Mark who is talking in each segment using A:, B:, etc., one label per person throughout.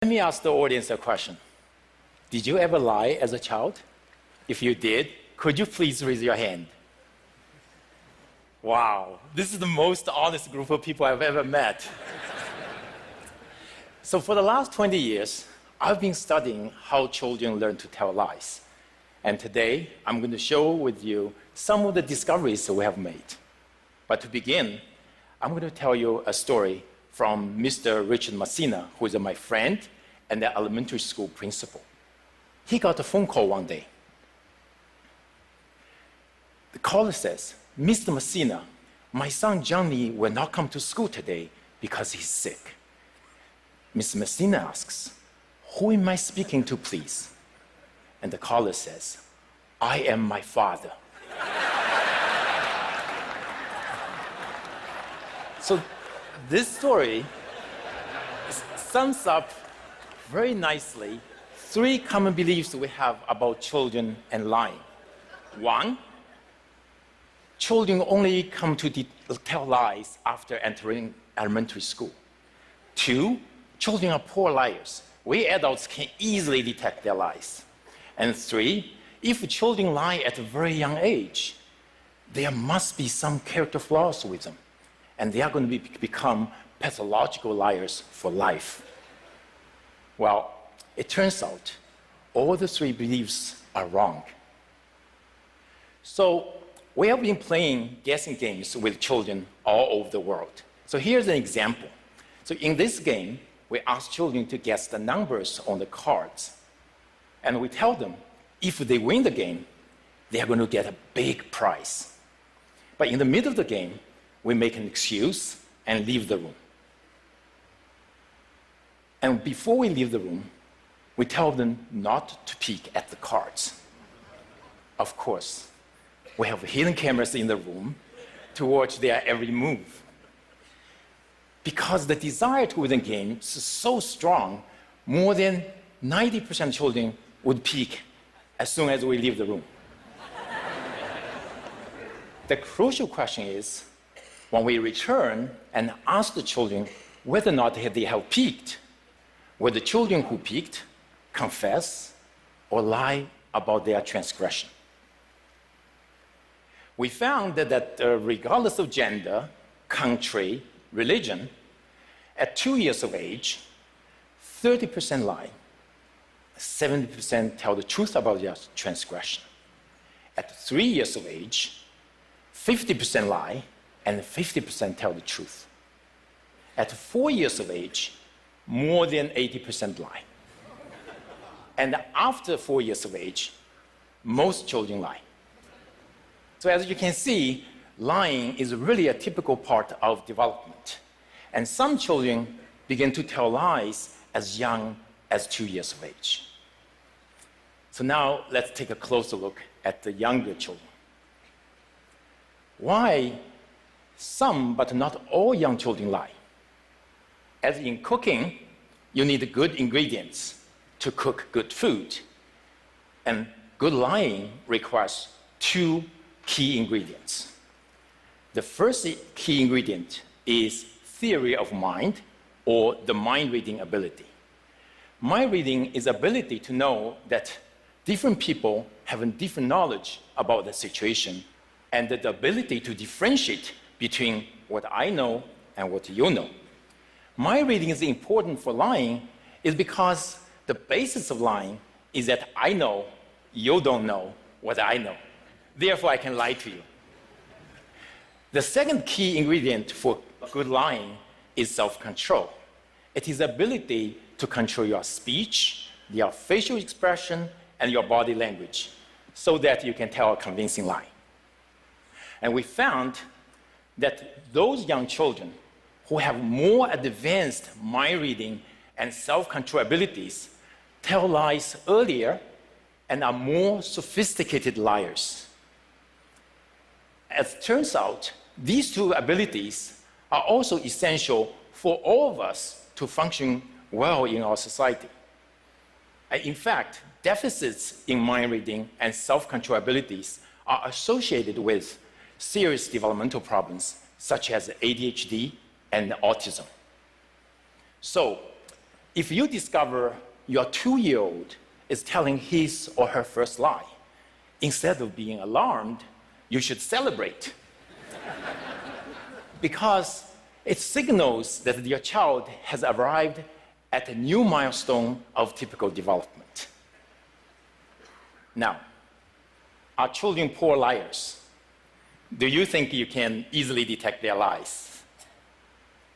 A: Let me ask the audience a question. Did you ever lie as a child? If you did, could you please raise your hand? Wow, this is the most honest group of people I've ever met. So for the last 20 years, I've been studying how children learn to tell lies. And today, I'm going to share with you some of the discoveries that we have made. But to begin, I'm going to tell you a story from Mr. Richard Messina, who is my friend and the elementary school principal. He got a phone call one day. The caller says, Mr. Messina, my son Johnny will not come to school today because he's sick. Mr. Messina asks, who am I speaking to, please? And the caller says, I am my father. So this story sums up very nicely three common beliefs we have about children and lying. One, children only come to tell lies after entering elementary school. Two, children are poor liars. We adults can easily detect their lies. And three, if children lie at a very young age, there must be some character flaws with them, and they are going to become pathological liars for life. Well, it turns out all the three beliefs are wrong. So we have been playing guessing games with children all over the world. So here's an example. So in this game, we ask children to guess the numbers on the cards. And we tell them, if they win the game, they are going to get a big prize. But in the middle of the game, we make an excuse and leave the room. And before we leave the room, we tell them not to peek at the cards. Of course, we have hidden cameras in the room to watch their every move. Because the desire to win the game is so strong, more than 90% of children would peek as soon as we leave the room. The crucial question is, when we return and ask the children whether or not they have peeked, will the children who peeked confess or lie about their transgression? We found that regardless of gender, country, religion, at 2 years of age, 30% lie, 70% tell the truth about their transgression. At 3 years of age, 50% lie, and 50% tell the truth. At 4 years of age, more than 80% lie. And after 4 years of age, most children lie. So as you can see, lying is really a typical part of development. And some children begin to tell lies as young as 2 years of age. So now let's take a closer look at the younger children. Why some, but not all young children lie? As in cooking, you need good ingredients to cook good food. And good lying requires two key ingredients. The first key ingredient is theory of mind, or the mind reading ability. Mind reading is ability to know that different people have a different knowledge about the situation, and the ability to differentiate between what I know and what you know. Mind reading is important for lying is because the basis of lying is that I know you don't know what I know. Therefore, I can lie to you. The second key ingredient for good lying is self-control. It is the ability to control your speech, your facial expression, and your body language so that you can tell a convincing lie. And we found that those young children who have more advanced mind reading and self-control abilities tell lies earlier and are more sophisticated liars. As it turns out, these two abilities are also essential for all of us to function well in our society. In fact, deficits in mind reading and self-control abilities are associated with serious developmental problems such as ADHD and autism. So, If you discover your 2-year-old is telling his or her first lie, instead of being alarmed, you should celebrate. Because it signals that your child has arrived at a new milestone of typical development. Now, are children poor liars? Do you think you can easily detect their lies?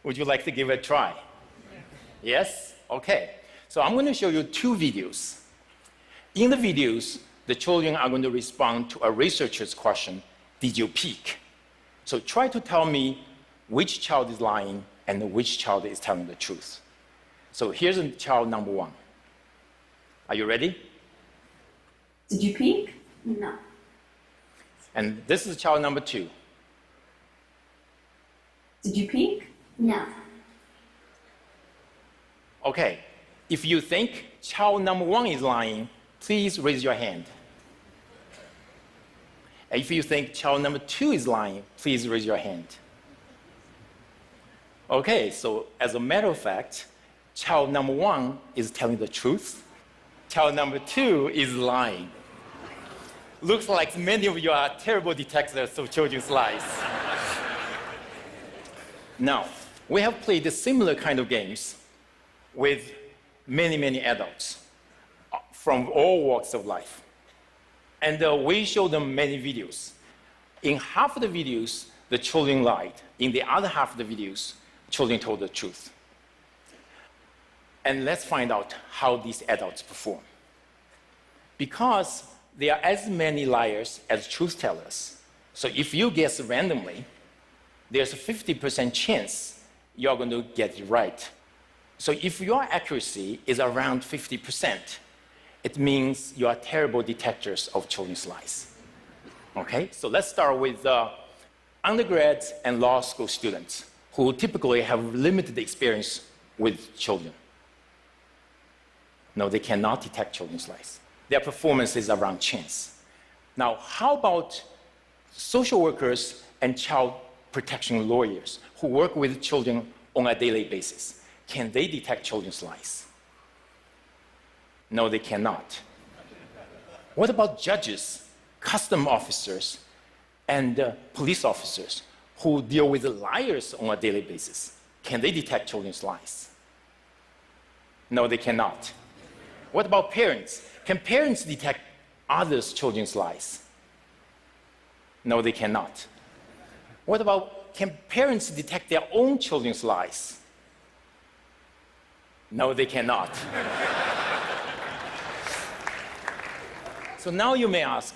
A: Would you like to give it a try? Yes? Okay. So I'm going to show you 2 videos. In the videos, the children are going to respond to a researcher's question, did you peek? So try to tell me which child is lying and which child is telling the truth. So here's child number 1. Are you ready?
B: Did you peek? No.
A: And this is child number 2.
B: Did you peek? No.
A: Okay. If you think child number 1 is lying, please raise your hand. And if you think child number 2 is lying, please raise your hand. Okay, so as a matter of fact, child number 1 is telling the truth. Child number 2 is lying. Looks like many of you are terrible detectors of children's lies. Now, we have played similar kind of games with many adults from all walks of life. And we show them many videos. In half of the videos, the children lied. In the other half of the videos, children told the truth. And let's find out how these adults perform. Because there are as many liars as truth tellers. So if you guess randomly, there's a 50% chance you're going to get it right. So if your accuracy is around 50%, it means you are terrible detectors of children's lies. Okay, so let's start with undergrads and law school students who typically have limited experience with children. No, they cannot detect children's lies. Their performance is around chance. Now, how about social workers and child protection lawyers who work with children on a daily basis? Can they detect children's lies? No, they cannot. What about judges, custom officers, and police officers who deal with liars on a daily basis? Can they detect children's lies? No, they cannot. What about parents? Can parents detect others' children's lies? No, they cannot. What about, can parents detect their own children's lies? No, they cannot. So now you may ask,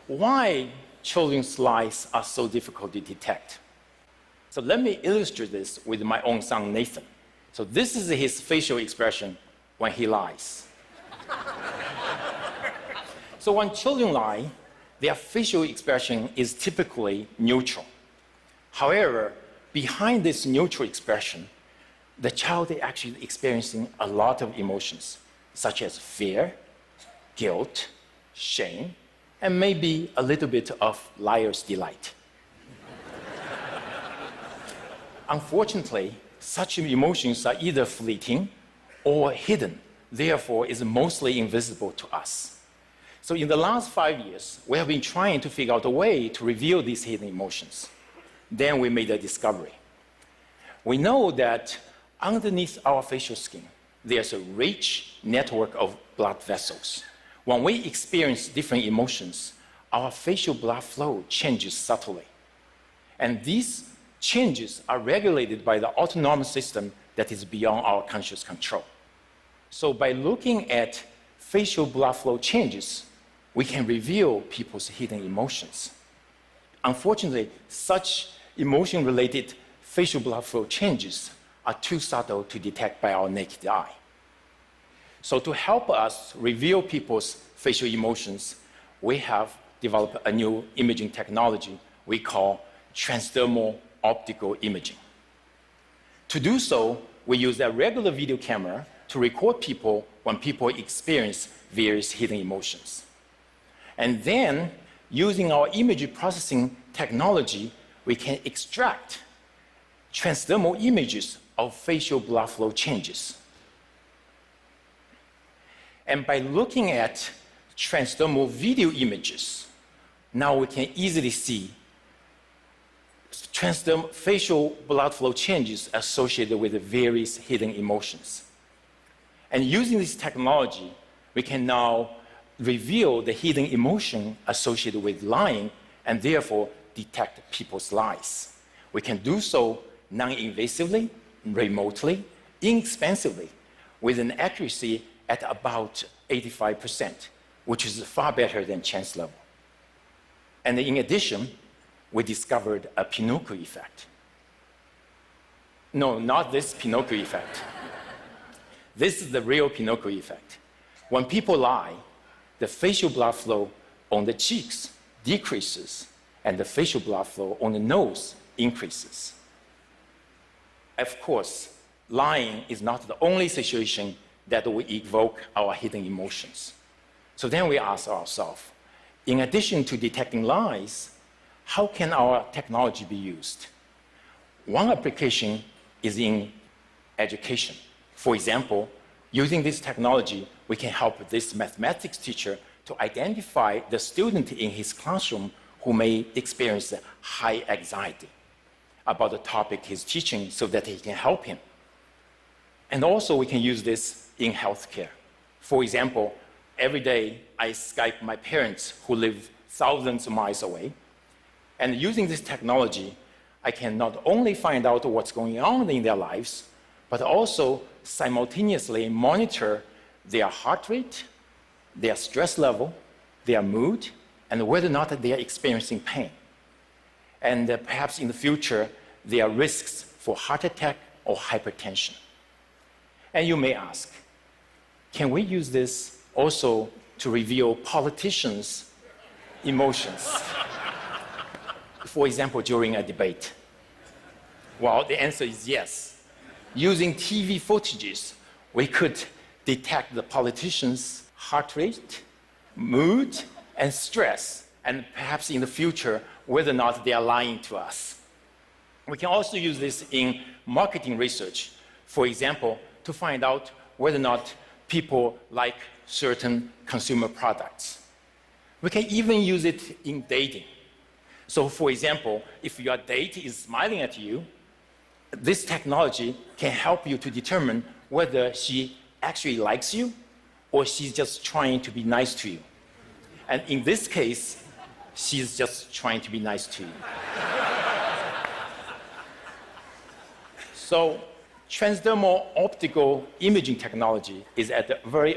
A: why children's lies are so difficult to detect? So let me illustrate this with my own son, Nathan. So this is his facial expression when he lies. So when children lie, their facial expression is typically neutral. However, behind this neutral expression, the child is actually experiencing a lot of emotions, such as fear, guilt, shame, and maybe a little bit of liar's delight. Unfortunately, such emotions are either fleeting or hidden, therefore is mostly invisible to us. So in the last 5 years, we have been trying to figure out a way to reveal these hidden emotions. Then we made a discovery. We know that underneath our facial skin, there's a rich network of blood vessels. When we experience different emotions, our facial blood flow changes subtly. And these changes are regulated by the autonomic system that is beyond our conscious control. So by looking at facial blood flow changes, we can reveal people's hidden emotions. Unfortunately, such emotion-related facial blood flow changes are too subtle to detect by our naked eye. So to help us reveal people's facial emotions, we have developed a new imaging technology we call transdermal optical imaging. To do so, we use a regular video camera to record people when people experience various hidden emotions. And then, using our image processing technology, we can extract transdermal images of facial blood flow changes. And by looking at transdermal video images, now we can easily see transdermal facial blood flow changes associated with the various hidden emotions. And using this technology, we can now reveal the hidden emotion associated with lying and therefore detect people's lies. We can do so non-invasively, remotely, inexpensively, with an accuracy at about 85%, which is far better than chance level. And in addition, we discovered a Pinocchio effect. No, not this Pinocchio effect. This is the real Pinocchio effect. When people lie, the facial blood flow on the cheeks decreases, and the facial blood flow on the nose increases. Of course, lying is not the only situation that will evoke our hidden emotions. So then we ask ourselves, in addition to detecting lies, how can our technology be used? One application is in education. For example, using this technology, we can help this mathematics teacher to identify the student in his classroom who may experience high anxiety about the topic he's teaching so that he can help him. And also we can use this in healthcare. For example, every day I Skype my parents who live thousands of miles away. And using this technology, I can not only find out what's going on in their lives, but also simultaneously monitor their heart rate, their stress level, their mood, and whether or not they are experiencing pain. And perhaps in the future, there are risks for heart attack or hypertension. And you may ask, can we use this also to reveal politicians' emotions? For example, during a debate. Well, the answer is yes. Using TV footages, we could detect the politicians' heart rate, mood, and stress, and perhaps in the future, whether or not they are lying to us. We can also use this in marketing research, for example, to find out whether or not people like certain consumer products. We can even use it in dating. So, for example, if your date is smiling at you, this technology can help you to determine whether she actually likes you or she's just trying to be nice to you. And in this case, she's just trying to be nice to you. So, transdermal optical imaging technology is at the very